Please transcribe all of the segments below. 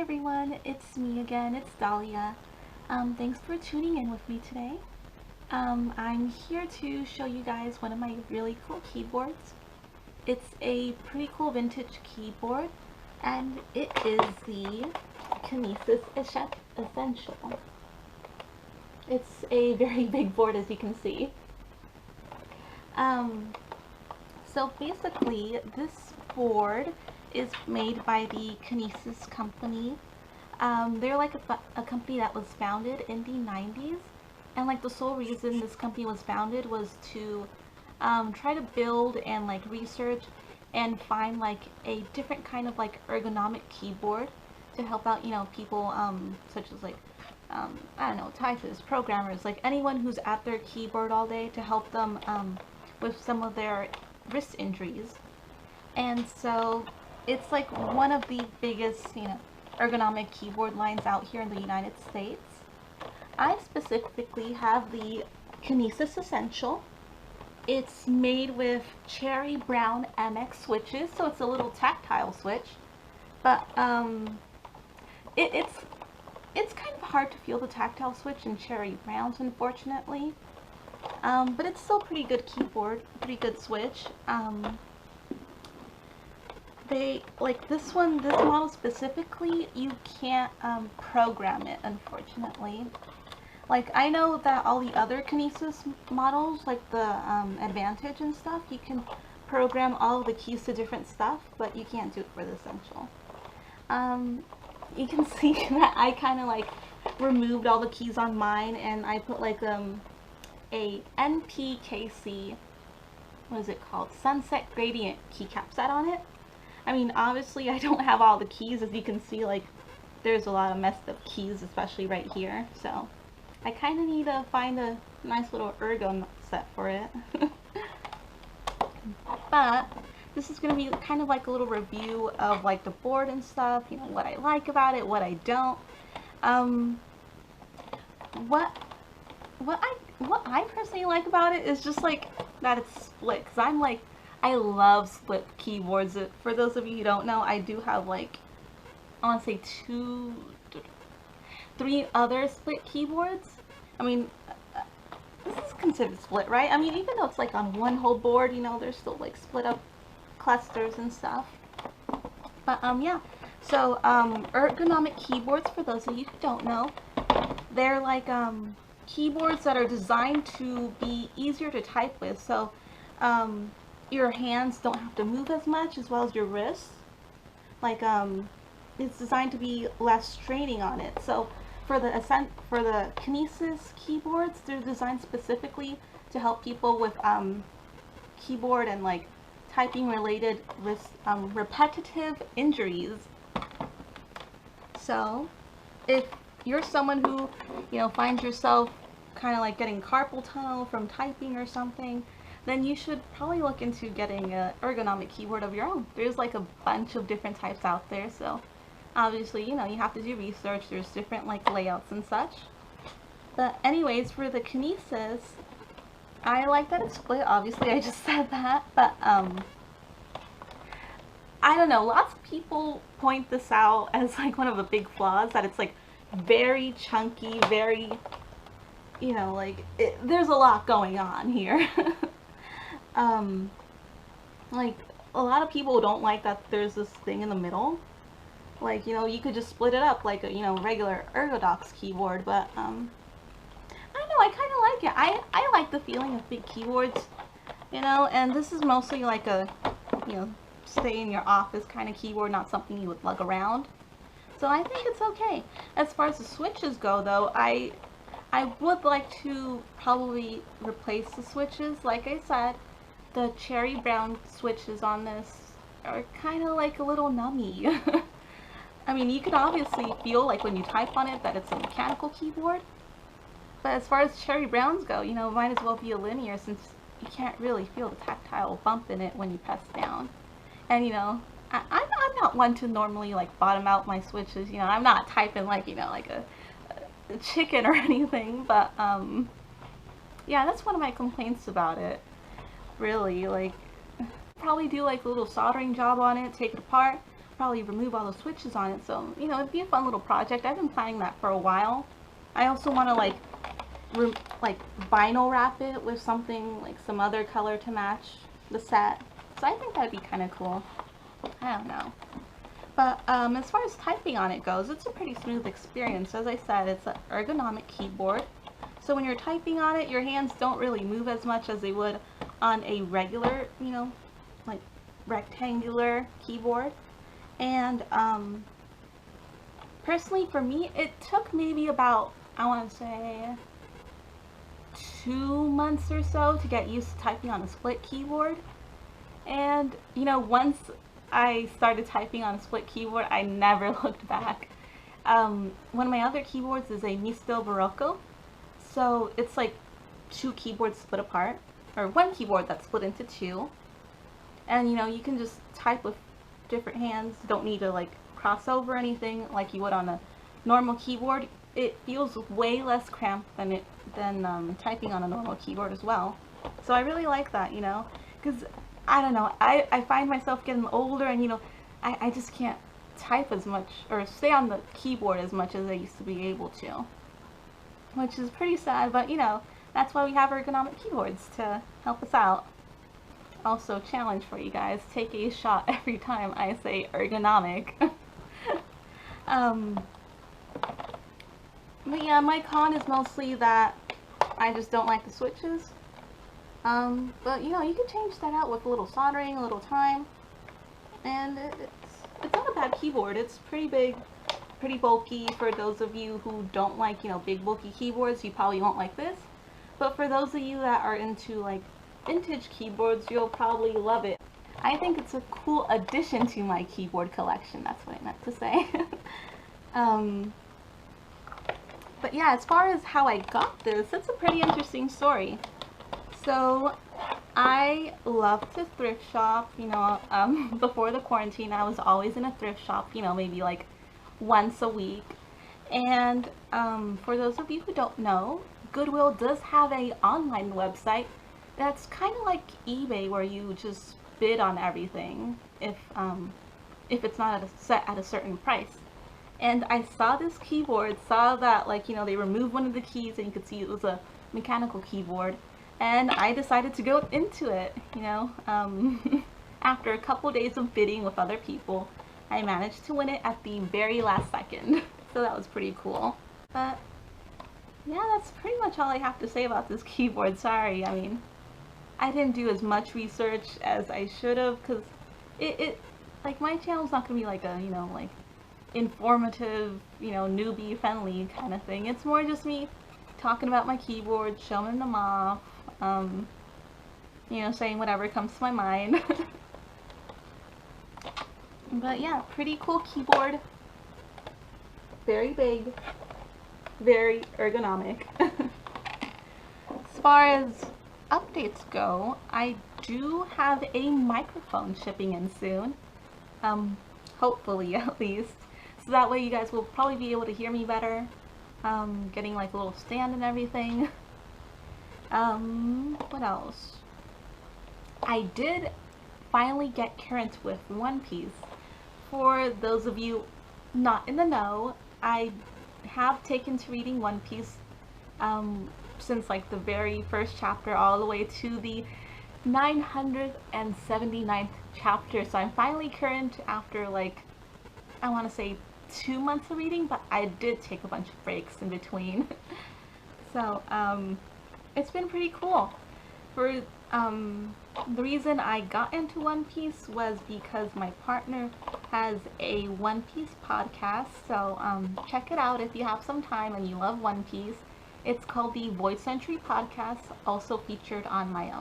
everyone, it's me again, it's Dahlia. Thanks for tuning in with me today. I'm here to show you guys one of my really cool keyboards. It's a pretty cool vintage keyboard, and it is the Kinesis Essential. It's a very big board, as you can see. So basically, this board is made by the Kinesis company. They're like a company that was founded in the 90s, and like the sole reason this company was founded was to try to build and like research and find like a different kind of like ergonomic keyboard to help out, you know, people such as like I don't know, typists, programmers, like anyone who's at their keyboard all day, to help them with some of their wrist injuries. And so it's like one of the biggest, you know, ergonomic keyboard lines out here in the United States. I specifically have the Kinesis Essential. It's made with cherry brown MX switches, so it's a little tactile switch, but it's kind of hard to feel the tactile switch in cherry browns, unfortunately. But it's still a pretty good keyboard, pretty good switch. They, like this model specifically, you can't program it, unfortunately. Like, I know that all the other Kinesis models, like the Advantage and stuff, you can program all of the keys to different stuff, but you can't do it for the Essential. You can see that I kind of like removed all the keys on mine, and I put like a NPKC, what is it called, Sunset Gradient keycap set on it. I mean, obviously I don't have all the keys, as you can see, like there's a lot of messed up keys, especially right here, so I kind of need to find a nice little ergo set for it. But this is going to be kind of like a little review of like the board and stuff, you know, what I like about it, what I don't. What I personally like about it is just like that it's split, because I love split keyboards. For those of you who don't know, I do have like, I want to say 3 other split keyboards. I mean, this is considered split, right? I mean, even though it's like on one whole board, you know, there's still like split up clusters and stuff. But yeah, so ergonomic keyboards, for those of you who don't know, they're like keyboards that are designed to be easier to type with. So your hands don't have to move as much, as well as your wrists. Like it's designed to be less straining on it. So for the Kinesis keyboards, they're designed specifically to help people with keyboard and like typing related repetitive injuries. So if you're someone who, you know, finds yourself kind of like getting carpal tunnel from typing or something, then you should probably look into getting an ergonomic keyboard of your own. There's like a bunch of different types out there, so obviously, you know, you have to do research. There's different like layouts and such. But anyways, for the Kinesis, I like that it's split. Obviously, I just said that, but I don't know, lots of people point this out as like one of the big flaws, that it's like very chunky, very, you know, like there's a lot going on here. Like a lot of people don't like that there's this thing in the middle. Like, you know, you could just split it up like a, you know, regular Ergodox keyboard, but I don't know, I kind of like it. I like the feeling of big keyboards, you know, and this is mostly like a, you know, stay in your office kind of keyboard, not something you would lug around. So I think it's okay. As far as the switches go, though, I would like to probably replace the switches. Like I said, the cherry brown switches on this are kind of like a little nummy. I mean, you can obviously feel like when you type on it that it's a mechanical keyboard, but as far as cherry browns go, you know, it might as well be a linear, since you can't really feel the tactile bump in it when you press down. And you know, I'm not one to normally like bottom out my switches, you know, I'm not typing like, you know, like a chicken or anything, but yeah, that's one of my complaints about it, really. Like, probably do like a little soldering job on it, take it apart, probably remove all the switches on it, so, you know, it'd be a fun little project. I've been planning that for a while. I also want to, like vinyl wrap it with something, like some other color to match the set. So I think that'd be kind of cool. I don't know. But as far as typing on it goes, it's a pretty smooth experience. As I said, it's an ergonomic keyboard. So when you're typing on it, your hands don't really move as much as they would on a regular, you know, like rectangular keyboard. And personally for me, it took maybe about, I want to say, 2 months or so to get used to typing on a split keyboard. And, you know, once I started typing on a split keyboard, I never looked back. One of my other keyboards is a Misto Barocco, so it's like 2 keyboards split apart, or 1 keyboard that's split into 2. And, you know, you can just type with different hands. You don't need to, like, cross over anything like you would on a normal keyboard. It feels way less cramped than typing on a normal keyboard as well. So I really like that, you know, because I don't know, I find myself getting older, and, you know, I just can't type as much or stay on the keyboard as much as I used to be able to, which is pretty sad, but, you know, that's why we have ergonomic keyboards, to help us out. Also, challenge for you guys, take a shot every time I say ergonomic. But yeah, my con is mostly that I just don't like the switches. But, you know, you can change that out with a little soldering, a little time, and it's not a bad keyboard. It's pretty big, pretty bulky. For those of you who don't like, you know, big bulky keyboards, you probably won't like this. But for those of you that are into, like, vintage keyboards, you'll probably love it. I think it's a cool addition to my keyboard collection. That's what I meant to say. But yeah, as far as how I got this, it's a pretty interesting story. So, I love to thrift shop, you know, before the quarantine I was always in a thrift shop, you know, maybe like once a week. And for those of you who don't know, Goodwill does have an online website that's kind of like eBay, where you just bid on everything if it's not set at a certain price. And I saw this keyboard, saw that, like, you know, they removed one of the keys and you could see it was a mechanical keyboard. And I decided to go into it, you know. After a couple days of bidding with other people, I managed to win it at the very last second. So that was pretty cool. But yeah, that's pretty much all I have to say about this keyboard. Sorry, I mean, I didn't do as much research as I should have, because like, my channel's not gonna be like a, you know, like, informative, you know, newbie friendly kind of thing. It's more just me talking about my keyboard, showing them off, you know, saying whatever comes to my mind. But yeah, pretty cool keyboard. Very big, very ergonomic. As far as updates go, I do have a microphone shipping in soon. Hopefully, at least. So that way you guys will probably be able to hear me better. Getting like a little stand and everything. What else? I did finally get current with One Piece. For those of you not in the know, I have taken to reading One Piece since like the very first chapter all the way to the 979th chapter. So I'm finally current after, like, I want to say 2 months of reading, but I did take a bunch of breaks in between. So it's been pretty cool. For the reason I got into One Piece was because my partner has a One Piece podcast, so check it out if you have some time and you love One Piece. It's called the Voice Entry Podcast, also featured on my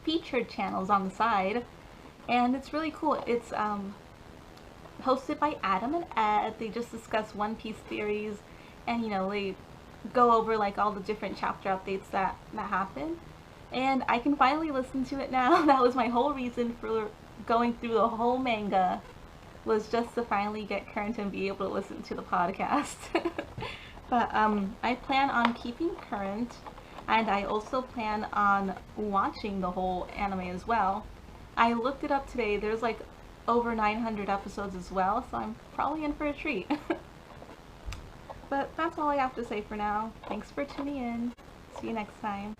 featured channels on the side, and it's really cool. It's hosted by Adam and Ed. They just discuss One Piece theories, and, you know, they go over like all the different chapter updates that happen. And I can finally listen to it now. That was my whole reason for going through the whole manga, was just to finally get current and be able to listen to the podcast. But I plan on keeping current, and I also plan on watching the whole anime as well. I looked it up today. There's like over 900 episodes as well, so I'm probably in for a treat. But that's all I have to say for now. Thanks for tuning in. See you next time.